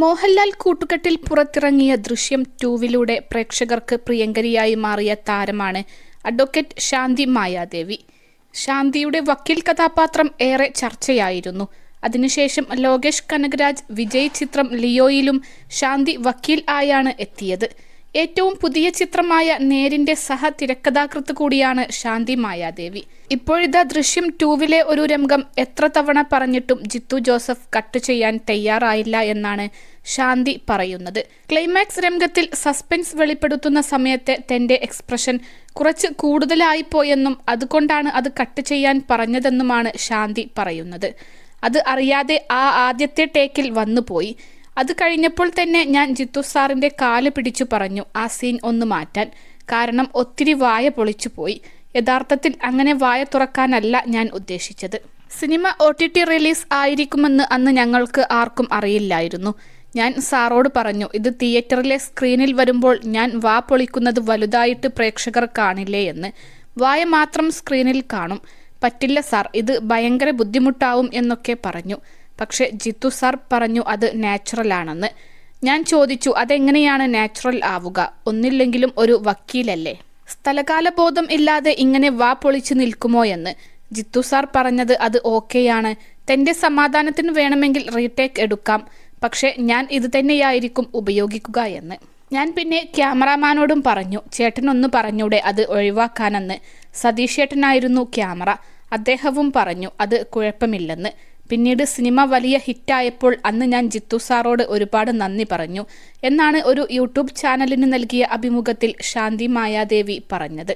മോഹൻലാൽ കൂട്ടുകെട്ടിൽ പുറത്തിറങ്ങിയ ദൃശ്യം 2 പ്രേക്ഷകർക്ക് പ്രിയങ്കരിയായി മാറിയ താരമാണ് അഡ്വക്കേറ്റ് ശാന്തി മായാദേവി. ശാന്തിയുടെ വക്കീൽ കഥാപാത്രം ഏറെ ചർച്ചയായിരുന്നു. അതിനുശേഷം ലോകേഷ് കനകരാജ് വിജയ് ചിത്രം ലിയോയിലും ശാന്തി വക്കീൽ ആയാണ് എത്തിയത്. ഏറ്റവും പുതിയ ചിത്രമായ നേരിന്റെ സഹ തിരക്കഥാകൃത്ത് കൂടിയാണ് ശാന്തി മായാദേവി. ഇപ്പോഴിതാ ദൃശ്യം 2 ഒരു രംഗം എത്ര തവണ പറഞ്ഞിട്ടും ജിത്തു ജോസഫ് കട്ട് ചെയ്യാൻ തയ്യാറായില്ല എന്നാണ് ശാന്തി പറയുന്നത്. ക്ലൈമാക്സ് രംഗത്തിൽ സസ്പെൻസ് വെളിപ്പെടുത്തുന്ന സമയത്തെ തന്റെ എക്സ്പ്രഷൻ കുറച്ച് കൂടുതലായിപ്പോയെന്നും അതുകൊണ്ടാണ് അത് കട്ട് ചെയ്യാൻ പറഞ്ഞതെന്നുമാണ് ശാന്തി പറയുന്നത്. അത് അറിയാതെ ആദ്യത്തെ ടേക്കിൽ വന്നുപോയി. അത് കഴിഞ്ഞപ്പോൾ തന്നെ ഞാൻ ജിത്തു സാറിന്റെ കാല് പിടിച്ചു പറഞ്ഞു ആ സീൻ ഒന്ന് മാറ്റാൻ. കാരണം ഒത്തിരി വായ പൊളിച്ചു പോയി. യഥാർത്ഥത്തിൽ അങ്ങനെ വായ തുറക്കാനല്ല ഞാൻ ഉദ്ദേശിച്ചത്. സിനിമ OTT റിലീസ് ആയിരിക്കുമെന്ന് അന്ന് ഞങ്ങൾക്ക് ആർക്കും അറിയില്ലായിരുന്നു. ഞാൻ സാറോട് പറഞ്ഞു, ഇത് തിയേറ്ററിലെ സ്ക്രീനിൽ വരുമ്പോൾ ഞാൻ വാ പൊളിക്കുന്നത് വലുതായിട്ട് പ്രേക്ഷകർ കാണില്ലേ എന്ന്. വായ മാത്രം സ്ക്രീനിൽ കാണും. പറ്റില്ല സാർ, ഇത് ഭയങ്കര ബുദ്ധിമുട്ടാവും എന്നൊക്കെ പറഞ്ഞു. പക്ഷെ ജിത്തു സാർ പറഞ്ഞു അത് നാച്ചുറൽ ആണെന്ന്. ഞാൻ ചോദിച്ചു, അതെങ്ങനെയാണ് നാച്ചുറൽ ആവുക? ഒന്നില്ലെങ്കിലും ഒരു വക്കീലല്ലേ, സ്ഥലകാല ബോധം ഇല്ലാതെ ഇങ്ങനെ വാ പൊളിച്ചു നിൽക്കുമോ എന്ന്. ജിത്തു സാർ പറഞ്ഞത് അത് ഓക്കെയാണ്, തന്റെ സമാധാനത്തിന് വേണമെങ്കിൽ റീടേക്ക് എടുക്കാം, പക്ഷെ ഞാൻ ഇത് തന്നെയായിരിക്കും ഉപയോഗിക്കുക എന്ന്. ഞാൻ പിന്നെ ക്യാമറാമാനോടും പറഞ്ഞു, ചേട്ടനൊന്ന് പറഞ്ഞൂടെ അത് ഒഴിവാക്കാനെന്ന്. സതീഷ് ചേട്ടനായിരുന്നു ക്യാമറ. അദ്ദേഹവും പറഞ്ഞു അത് കുഴപ്പമില്ലെന്ന്. പിന്നീട് സിനിമ വലിയ ഹിറ്റായപ്പോൾ അന്ന് ഞാൻ ജിത്തു സാറോട് ഒരുപാട് നന്ദി പറഞ്ഞു എന്നാണ് ഒരു യൂട്യൂബ് ചാനലിന് നൽകിയ അഭിമുഖത്തിൽ ശാന്തി മായാദേവി പറഞ്ഞത്.